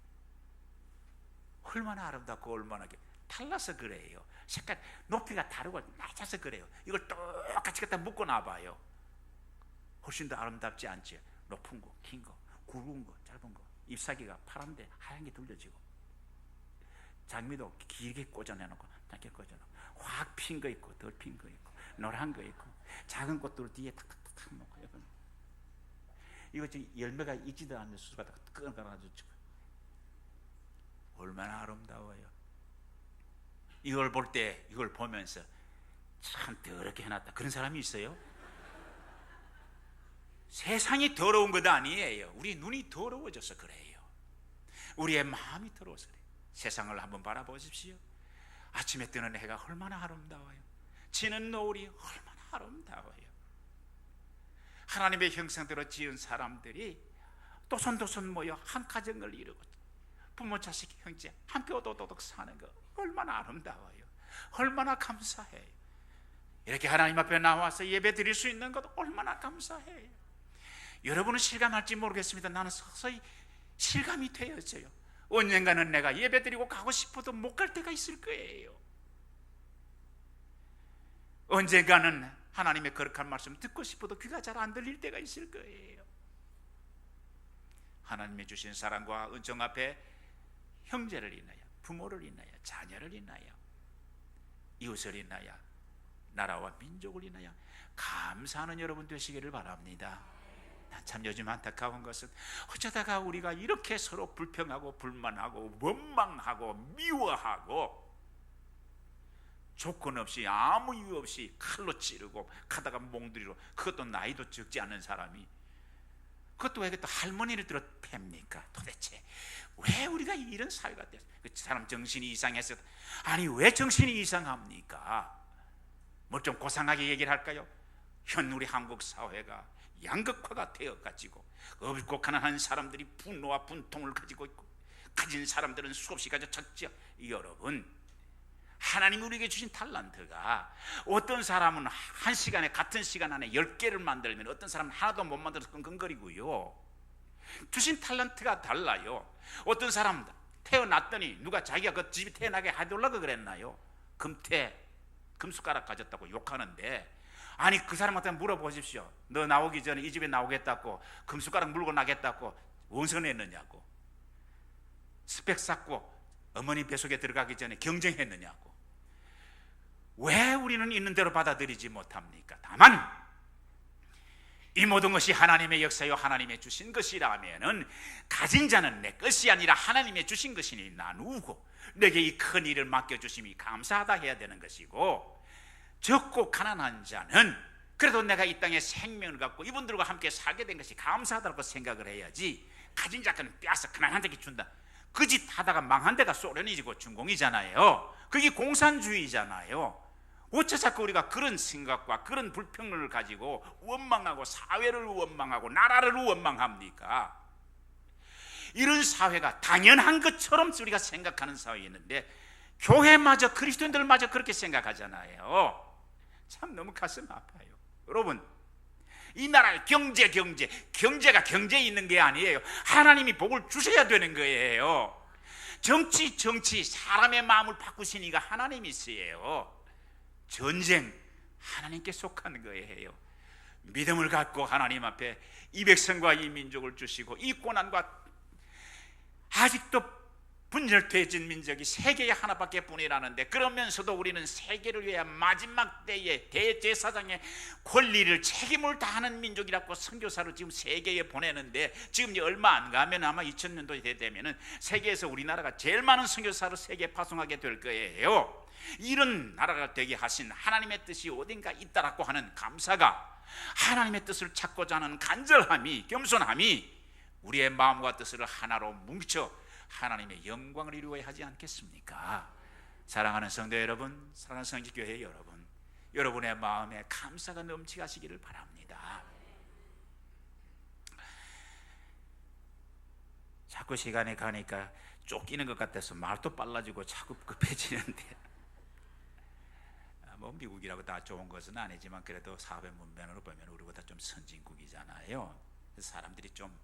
얼마나 아름답고 얼마나 달라서 그래요. 색깔 높이가 다르고 낮아서 그래요. 이걸 똑같이 갖다 묶어 놔봐요. 훨씬 더 아름답지 않지? 높은 거, 긴 거, 굵은 거, 짧은 거. 잎사귀가 파란데 하얀 게 둘러지고, 장미도 길게 꽂아내놓고 짧게 꽂아놓고, 확 핀 거 있고 덜 핀 거 있고 노란 거 있고, 작은 꽃들 뒤에 탁탁탁 놓고, 이거 지금 열매가 익지도 않는 수수가 끊어가지고 얼마나 아름다워요. 이걸 볼 때, 이걸 보면서 참 더럽게 해놨다 그런 사람이 있어요? 세상이 더러운 것 아니에요. 우리 눈이 더러워져서 그래요. 우리의 마음이 더러워서 그래요. 세상을 한번 바라보십시오. 아침에 뜨는 해가 얼마나 아름다워요. 지는 노을이 얼마나 아름다워요. 하나님의 형상대로 지은 사람들이 도손도손 모여 한 가정을 이루고 부모 자식 형제 함께 오도독 사는 거 얼마나 아름다워요. 얼마나 감사해요. 이렇게 하나님 앞에 나와서 예배 드릴 수 있는 것 얼마나 감사해요. 여러분은 실감할지 모르겠습니다. 나는 서서히 실감이 되어져요. 언젠가는 내가 예배 드리고 가고 싶어도 못 갈 때가 있을 거예요. 언젠가는 하나님의 거룩한 말씀 듣고 싶어도 귀가 잘 안 들릴 때가 있을 거예요. 하나님이 주신 사랑과 은총 앞에 형제를 인하여, 부모를 인하여, 자녀를 인하여, 이웃을 인하여, 나라와 민족을 인하여 감사하는 여러분 되시기를 바랍니다. 참 요즘 안타까운 것은 어쩌다가 우리가 이렇게 서로 불평하고 불만하고 원망하고 미워하고 조건 없이 아무 이유 없이 칼로 찌르고 가다가 몽둥이로, 그것도 나이도 적지 않은 사람이, 그것도 왜 또 할머니를 들어 팹니까? 도대체 왜 우리가 이런 사회가 됐어요? 그 사람 정신이 이상해서. 아니 왜 정신이 이상합니까? 뭐 좀 고상하게 얘기를 할까요? 현 우리 한국 사회가 양극화가 되어가지고 없고 가난한 사람들이 분노와 분통을 가지고 있고 가진 사람들은 수없이 가져 쳤죠. 여러분, 하나님이 우리에게 주신 탈란트가 어떤 사람은 한 시간에 같은 시간 안에 10개를 만들면 어떤 사람은 하나도 못 만들어서 끙끙거리고요. 주신 탈란트가 달라요. 어떤 사람은 태어났더니 누가 자기가 그 집이 태어나게 해달라고 그랬나요? 금숟가락 가졌다고 욕하는데, 아니 그 사람한테 물어보십시오. 너 나오기 전에 이 집에 나오겠다고 금숟가락 물고 나겠다고 원선했느냐고, 스펙 쌓고 어머니 뱃속에 들어가기 전에 경쟁했느냐고. 왜 우리는 있는 대로 받아들이지 못합니까? 다만 이 모든 것이 하나님의 역사요 하나님의 주신 것이라면은 가진 자는 내 것이 아니라 하나님의 주신 것이니 나누고 내게 이 큰 일을 맡겨주심이 감사하다 해야 되는 것이고, 적고 가난한 자는 그래도 내가 이 땅에 생명을 갖고 이분들과 함께 살게 된 것이 감사하다고 생각을 해야지, 가진 자는 빼앗아 가난한 자에게 준다, 그 짓 하다가 망한 데가 소련이고 중공이잖아요. 그게 공산주의잖아요. 어째 자꾸 우리가 그런 생각과 그런 불평을 가지고 원망하고 사회를 원망하고 나라를 원망합니까? 이런 사회가 당연한 것처럼 우리가 생각하는 사회였는데 교회마저, 그리스도인들마저 그렇게 생각하잖아요. 참 너무 가슴 아파요. 여러분, 이 나라의 경제가 경제에 있는 게 아니에요. 하나님이 복을 주셔야 되는 거예요. 정치 사람의 마음을 바꾸신 이가 하나님이시에요. 전쟁 하나님께 속한 거예요. 믿음을 갖고 하나님 앞에 이 백성과 이 민족을 주시고, 이 고난과 아직도 분열되어진 민족이 세계에 하나밖에 뿐이라는데, 그러면서도 우리는 세계를 위해 마지막 때에 대제사장의 권리를, 책임을 다하는 민족이라고 선교사로 지금 세계에 보내는데, 지금 얼마 안 가면 아마 2000년도에 되면은 세계에서 우리나라가 제일 많은 선교사로 세계에 파송하게 될 거예요. 이런 나라가 되게 하신 하나님의 뜻이 어딘가 있다라고 하는 감사가, 하나님의 뜻을 찾고자 하는 간절함이, 겸손함이 우리의 마음과 뜻을 하나로 뭉쳐 하나님의 영광을 이루어야 하지 않겠습니까? 사랑하는 성도 여러분, 사랑하는 성지교회 여러분, 여러분의 마음에 감사가 넘치가시기를 바랍니다. 자꾸 시간이 가니까 쫓기는 것 같아서 말도 빨라지고 자꾸 급해지는데, 뭐 미국이라고 다 좋은 것은 아니지만 그래도 사회 문명으로 보면 우리보다 좀 선진국이잖아요. 그래서 사람들이 좀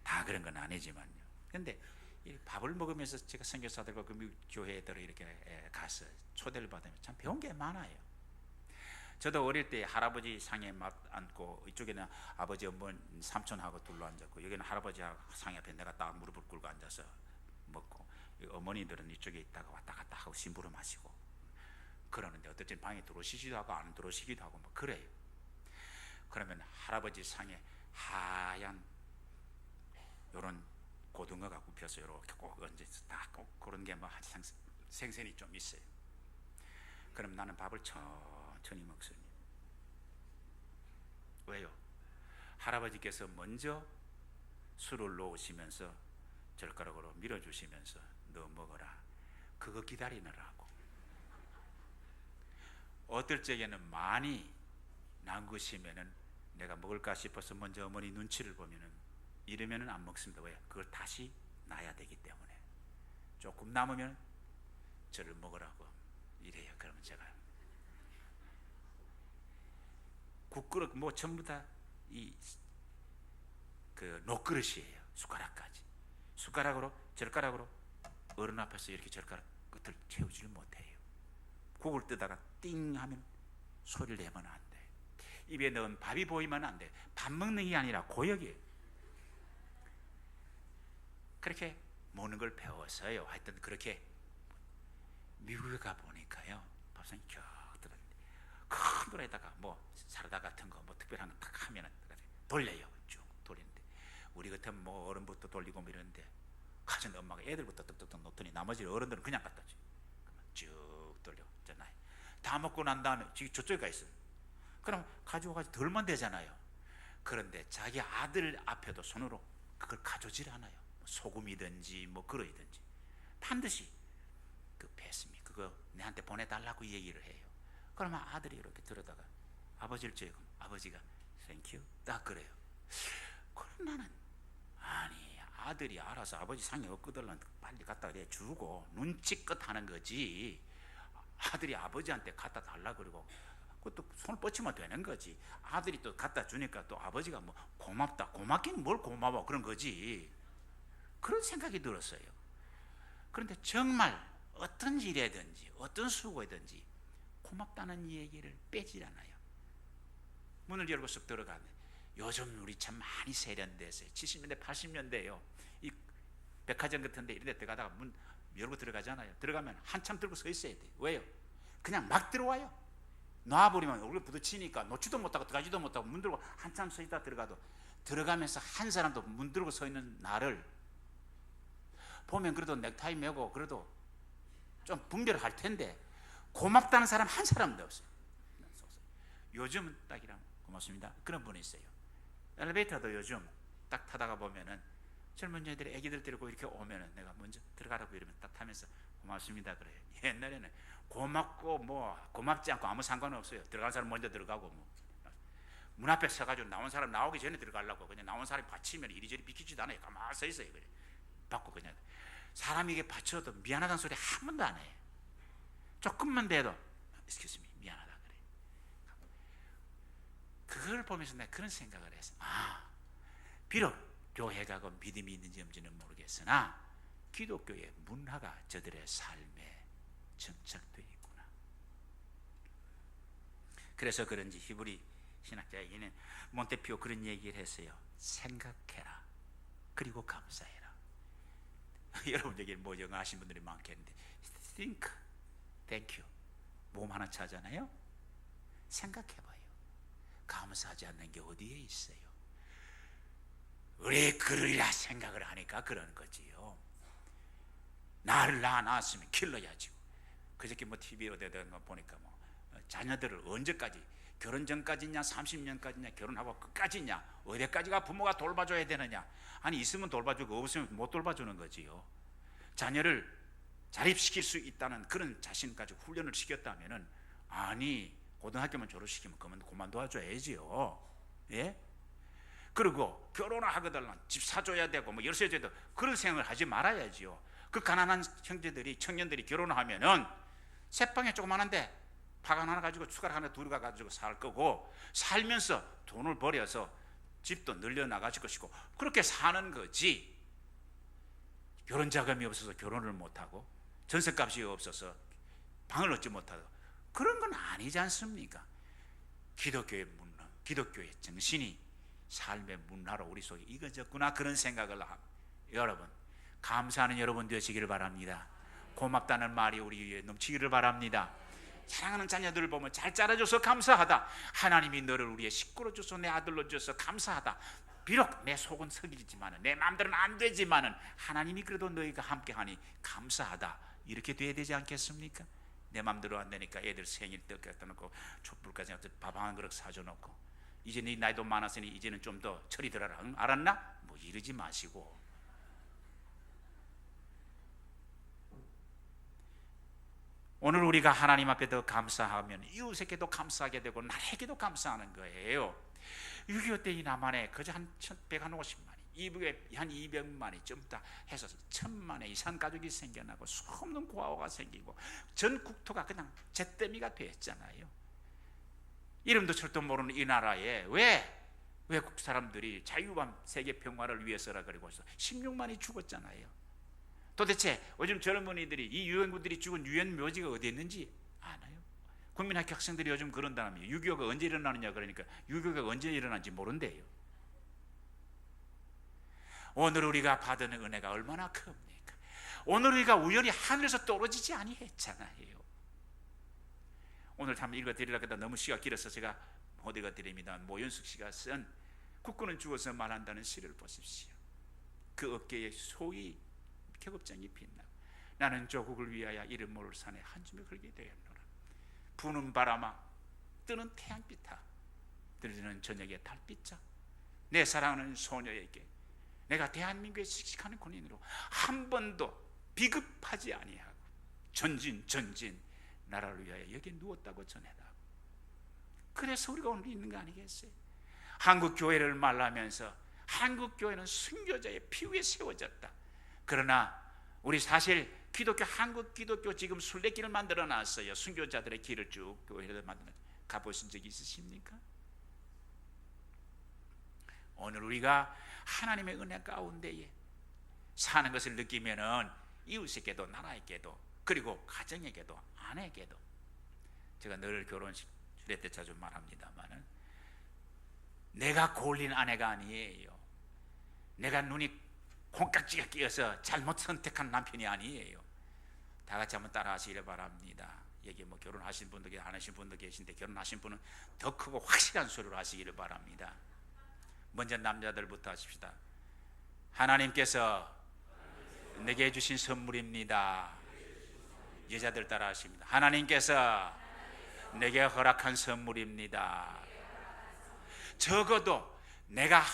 다 그런 건 아니지만요. 근데 이 밥을 먹으면서 제가 선교사들과 그 미국 교회들 이렇게 가서 초대를 받으면 참 배운 게 많아요. 저도 어릴 때 할아버지 상에 막 앉고, 이쪽에는 아버지 어머니 삼촌하고 둘러 앉았고, 여기는 할아버지 상에 앞에 내가 딱 무릎을 꿇고 앉아서 먹고, 어머니들은 이쪽에 있다가 왔다 갔다 하고 심부름 하시고 그러는데, 어떨 땐 방에 들어오시기도 하고 안 들어오시기도 하고 뭐 그래요. 그러면 할아버지 상에 하얀 요런 고등어가 굽혀서 이렇게 꼭 얹어서 딱 꼭 그런 게 뭐 항상 생선이 좀 있어요. 그럼 나는 밥을 천천히 먹습니다. 왜요? 할아버지께서 먼저 술을 놓으시면서 젓가락으로 밀어주시면서 너 먹어라, 그거 기다리느라고. 어떨 적에는 많이 남으시면은 내가 먹을까 싶어서 먼저 어머니 눈치를 보면은, 이러면은 안 먹습니다. 왜? 그걸 다시 놔야 되기 때문에. 조금 남으면 저를 먹으라고 이래요. 그러면 제가 국그릇 뭐 전부 다 이 그 녹그릇이에요. 숟가락까지. 숟가락으로, 젓가락으로 어른 앞에서 이렇게 젓가락 끝을 채우지를 못해요. 국을 뜨다가 띵 하면 소리를 내면 안 돼. 입에 넣은 밥이 보이면 안 돼. 밥 먹는 게 아니라 고역이에요. 그렇게 먹는 걸 배웠어요. 하여튼 그렇게 미국에 가 보니까요, 밥상이 쫙 들었는데 큰 돌에다가 뭐 사라다 같은 거 뭐 특별한 거 딱 하면은 돌려요. 쭉 돌리는데, 우리 같으면 뭐 어른부터 돌리고 뭐 이러는데, 가진 엄마가 애들부터 뚝뚝뚝 놓더니 나머지 어른들은 그냥 갖다 줘. 쭉 돌려. 다 먹고 난 다음에 저쪽에 가 있어요. 그럼 가져와가지고 덜면 되잖아요. 그런데 자기 아들 앞에도 손으로 그걸 가져오질 않아요. 소금이든지 뭐 그러이든지 반드시 그 배스미 그거 내한테 보내달라고 얘기를 해요. 그러면 아들이 이렇게 들어다가 아버지를 쬐고 아버지가 땡큐 딱 그래요. 그럼 나는 아니 아들이 알아서 아버지 상이 없거든 빨리 갖다 주고 눈치껏 하는 거지. 아들이 아버지한테 갖다 달라 그러고 그것도 손을 뻗치면 되는 거지. 아들이 또 갖다 주니까 또 아버지가 뭐 고맙다, 고맙긴 뭘 고마워 그런 거지. 그런 생각이 들었어요. 그런데 정말 어떤 일이든지 어떤 수고이든지 고맙다는 얘기를 빼질 않아요. 문을 열고 쑥 들어가네. 요즘 우리 참 많이 세련됐어요. 70년대 80년대요 이 백화점 같은 데 이런 데 들어가다가 문 열고 들어가잖아요. 들어가면 한참 들고 서 있어야 돼요. 왜요? 그냥 막 들어와요. 놔버리면 얼굴 부딪히니까 놓지도 못하고 들어가지도 못하고 문 들고 한참 서 있다 들어가도 들어가면서 한 사람도 문 들고 서 있는 나를 보면 그래도 넥타이 매고 그래도 좀 분별할 텐데 고맙다는 사람 한 사람도 없어요. 요즘은 딱이라면 고맙습니다 그런 분이 있어요. 엘리베이터도 요즘 딱 타다가 보면은 젊은 여자들이 애기들 데리고 이렇게 오면은 내가 먼저 들어가라고 이러면 딱 타면서 고맙습니다 그래요. 옛날에는 고맙고 뭐 고맙지 않고 아무 상관없어요. 들어간 사람 먼저 들어가고 뭐 문 앞에 서가지고 나온 사람 나오기 전에 들어가려고 그냥 나온 사람이 받치면 이리저리 비키지도 않아요. 가만히 서 있어요. 그래 받고 그냥 사람이 이게 받쳐도 미안하다는 소리 한 번도 안 해요. 조금만 돼도 excuse me 미안하다 그래. 그걸 보면서 내가 그런 생각을 했어. 비록 교회 가고 믿음이 있는지 없는지는 모르겠으나 기독교의 문화가 저들의 삶에 정착되어 있구나. 그래서 그런지 히브리 신학자에게는 몬테피오 그런 얘기를 했어요. 생각해라 그리고 감사해라. 여러분 여기 뭐 영어 하신 분들이 많겠는데 think, thank you 몸 하나 차잖아요. 생각해봐요. 감사하지 않는 게 어디에 있어요? 우리 그러리라 생각을 하니까 그런 거지요. 나를 낳았으면 길러야지. 그저께 뭐 TV에 어디다 보니까 뭐 자녀들을 언제까지 결혼 전까지냐 30년까지냐 결혼하고 끝까지냐 어디까지가 부모가 돌봐줘야 되느냐. 아니 있으면 돌봐주고 없으면 못 돌봐주는 거지요. 자녀를 자립시킬 수 있다는 그런 자신까지 훈련을 시켰다면은 아니 고등학교만 졸업시키면 그만 도와줘야지요. 예? 그리고 결혼을 하거든 집 사줘야 되고 뭐 열쇠 줘야 되고 그런 생각을 하지 말아야지요. 그 가난한 형제들이 청년들이 결혼을 하면은 새방에 조그마한데 밥 하나 가지고 숟가락 하나 둘이 가지고 살 거고 살면서 돈을 벌여서 집도 늘려나가실 것이고 그렇게 사는 거지. 결혼 자금이 없어서 결혼을 못하고 전세값이 없어서 방을 얻지 못하고 그런 건 아니지 않습니까? 기독교의 문화, 기독교의 정신이 삶의 문화로 우리 속에 익어졌구나 그런 생각을 여러분 감사하는 여러분 되시기를 바랍니다. 고맙다는 말이 우리 위에 넘치기를 바랍니다. 사랑하는 자녀들을 보면 잘 자라줘서 감사하다. 하나님이 너를 우리의 식구로 줘서 내 아들로 줘서 감사하다. 비록 내 속은 썩이지만은 내 마음대로는 안 되지만은 하나님이 그래도 너희가 함께하니 감사하다. 이렇게 돼야 되지 않겠습니까? 내 마음대로 안 되니까 애들 생일 떡 갖다 놓고 촛불까지 밥 한 그릇 사줘 놓고 이제 네 나이도 많았으니 이제는 좀 더 철이 들어라. 응? 알았나? 뭐 이러지 마시고 오늘 우리가 하나님 앞에 더 감사하면 이웃에게도 감사하게 되고 나에게도 감사하는 거예요. 6.25 때 이 남한에 그저 한 150만이 이북에 한 200만이 좀 다 해서 1000만의 이상 가족이 생겨나고 수없는 고아가 생기고 전 국토가 그냥 잿더미가 됐잖아요. 이름도 철도 모르는 이 나라에 왜 외국 사람들이 자유와 세계 평화를 위해서라 그러고 해서 16만이 죽었잖아요. 도대체 요즘 젊은이들이 이 유엔군들이 죽은 유엔 묘지가 어디 있는지 아나요? 국민학교 학생들이 요즘 그런다면 6.25가 언제 일어나느냐 그러니까 6.25가 언제 일어난지 모른대요. 오늘 우리가 받은 은혜가 얼마나 큽니까? 오늘 우리가 우연히 하늘에서 떨어지지 아니했잖아요. 오늘 참 읽어드리려고 했다 너무 시가 길어서 제가 못 읽어드립니다. 모윤숙 씨가 쓴 국군은 죽어서 말한다는 시를 보십시오. 그 어깨에 소위 격업장이 빛나고 나는 조국을 위하여 이름 모를 산에 한 줌에 걸게 되었노라. 부는 바람아 뜨는 태양빛아 들리는 저녁의 달빛자 내 사랑하는 소녀에게 내가 대한민국의 씩씩한 군인으로 한 번도 비급하지 아니하고 전진 나라를 위하여 여기에 누웠다고 전해라. 그래서 우리가 오늘 있는 거 아니겠어요? 한국 교회를 말하면서 한국교회는 순교자의 피 위에 세워졌다. 그러나 우리 사실 기독교, 한국 기독교 지금 순례길을 만들어 놨어요. 순교자들의 길을 쭉 교회를 만들어. 가보신 적이 있으십니까? 오늘 우리가 하나님의 은혜 가운데에 사는 것을 느끼면은 이웃에게도 나라에게도 그리고 가정에게도 아내에게도, 제가 늘 결혼식 주례 때 자주 말합니다만은 내가 골린 아내가 아니에요. 내가 눈이 콩깍지가 끼어서 잘못 선택한 남편이 아니에요. 다 같이 한번 따라 하시기를 바랍니다. 여기 뭐 결혼하신 분들, 안 하신 분도 계신데 결혼하신 분은 더 크고 확실한 소리로 하시기를 바랍니다. 먼저 남자들부터 하십시다. 하나님께서 내게 주신 선물입니다. 여자들 따라 하십니다. 하나님께서 내게 허락한 선물입니다. 적어도 내가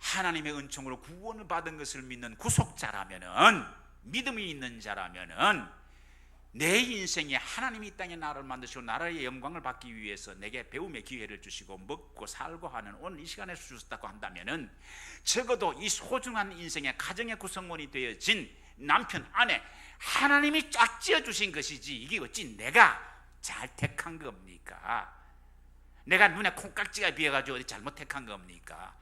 하나님의 은총으로 구원을 받은 것을 믿는 구속자라면은, 믿음이 있는 자라면은, 내 인생에 하나님이 이 땅에 나를 만드시고 나라의 영광을 받기 위해서 내게 배움의 기회를 주시고 먹고 살고 하는 오늘 이 시간에 주셨다고 한다면은, 적어도 이 소중한 인생의 가정의 구성원이 되어진 남편, 아내, 하나님이 쫙 지어주신 것이지 이게 어찌 내가 잘 택한 겁니까? 내가 눈에 콩깍지가 비어가지고 어디 잘못 택한 겁니까?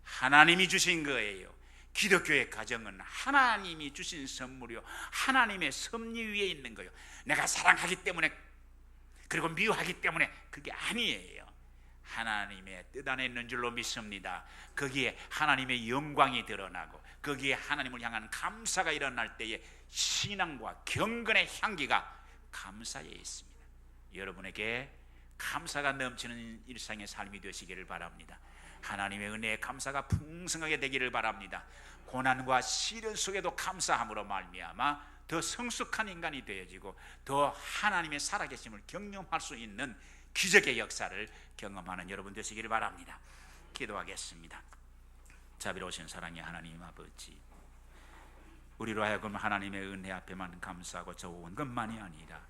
하나님이 주신 거예요. 기독교의 가정은 하나님이 주신 선물이요, 하나님의 섭리 위에 있는 거예요. 내가 사랑하기 때문에 그리고 미워하기 때문에 그게 아니에요. 하나님의 뜻 안에 있는 줄로 믿습니다. 거기에 하나님의 영광이 드러나고 거기에 하나님을 향한 감사가 일어날 때에 신앙과 경건의 향기가 감사에 있습니다. 여러분에게 감사가 넘치는 일상의 삶이 되시기를 바랍니다. 하나님의 은혜에 감사가 풍성하게 되기를 바랍니다. 고난과 시련 속에도 감사함으로 말미암아 더 성숙한 인간이 되어지고 더 하나님의 살아계심을 경험할 수 있는 기적의 역사를 경험하는 여러분 되시기를 바랍니다. 기도하겠습니다. 자비로우신 사랑의 하나님 아버지, 우리로 하여금 하나님의 은혜 앞에만 감사하고 좋은 것만이 아니라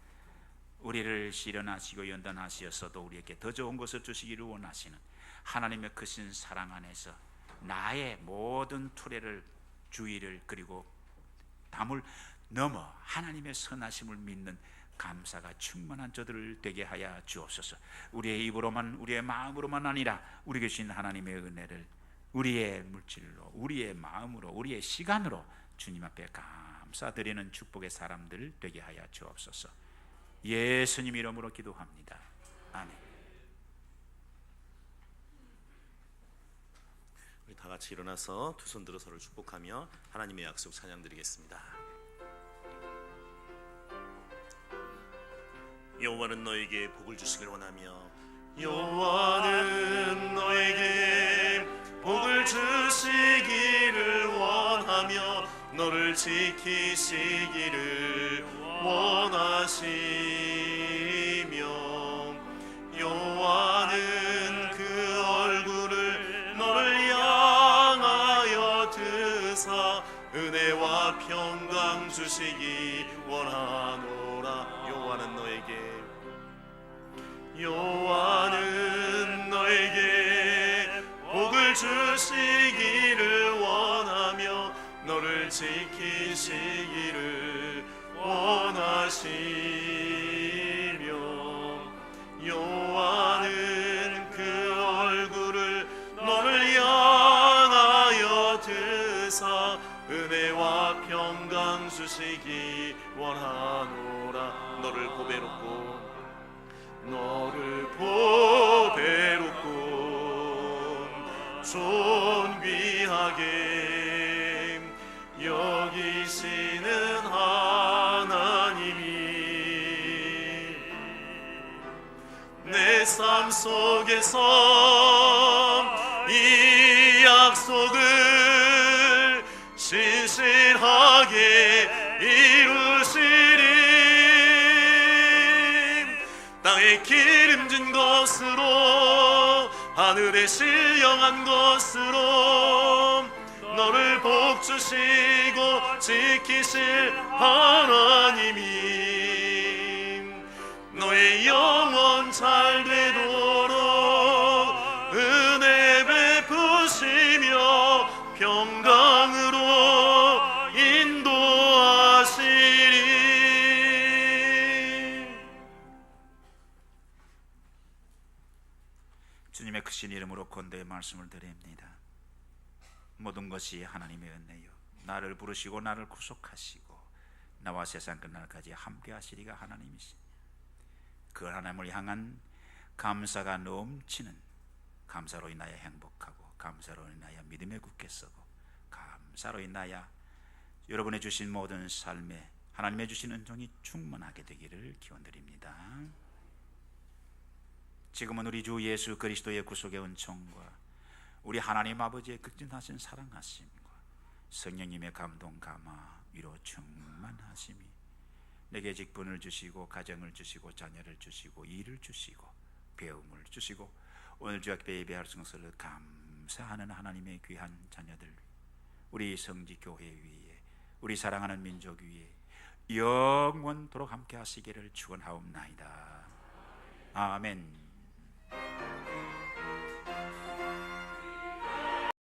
우리를 시련하시고 연단하시어서도 우리에게 더 좋은 것을 주시기를 원하시는 하나님의 크신 사랑 안에서 나의 모든 투례를, 주의를, 그리고 담을 넘어 하나님의 선하심을 믿는 감사가 충만한 저들을 되게 하여 주옵소서. 우리의 입으로만, 우리의 마음으로만 아니라 우리 계신 하나님의 은혜를 우리의 물질로, 우리의 마음으로, 우리의 시간으로 주님 앞에 감사드리는 축복의 사람들 되게 하여 주옵소서. 예수님 이름으로 기도합니다. 아멘. 우리 다 같이 일어나서 두 손 들어 서로 축복하며 하나님의 약속 찬양드리겠습니다. 여호와는 너에게 복을 주시길 원하며, 여호와는 너에게 복을 주시기를 원하며 너를 지키시기를 원하시며, 여호와는 그 얼굴을 너를 향하여 드사 은혜와 평강 주시기 원하노라. 여호와는 너에게 복을 주시기를 원하며 너를 지키시기를 원하시며, 여호와는 그 얼굴을 너를 향하여 드사 은혜와 평강 주시기 원하노라. 너를 보배롭고 존귀하게 여기시는 하나님이 내 삶 속에서 이 약속을 신실하게 이루시리. 땅에 기름진 것으로 하늘에 신령한 것으로 너를 복주시고 지키실 하나님이 너의 영혼 잘 되도록 은혜 베푸시며 예수건대의 말씀을 드립니다. 모든 것이 하나님의 은혜요, 나를 부르시고 나를 구속하시고 나와 세상 끝날까지 함께 하시리가 하나님이시니, 그 하나님을 향한 감사가 넘치는, 감사로 인하여 행복하고, 감사로 인하여 믿음에 굳게 서고, 감사로 인하여 여러분의 주신 모든 삶에 하나님의 주신 은총이 충만하게 되기를 기원드립니다. 지금은 우리 주 예수 그리스도의 구속의 은총과 우리 하나님 아버지의 극진하신 사랑하심과 성령님의 감동 감화 위로 충만하심이 내게 직분을 주시고 가정을 주시고 자녀를 주시고 일을 주시고 배움을 주시고 오늘 주 앞에 예배할 성서를 감사하는 하나님의 귀한 자녀들, 우리 성지교회 위에, 우리 사랑하는 민족 위에 영원토록 함께 하시기를 축원하옵나이다. 아멘.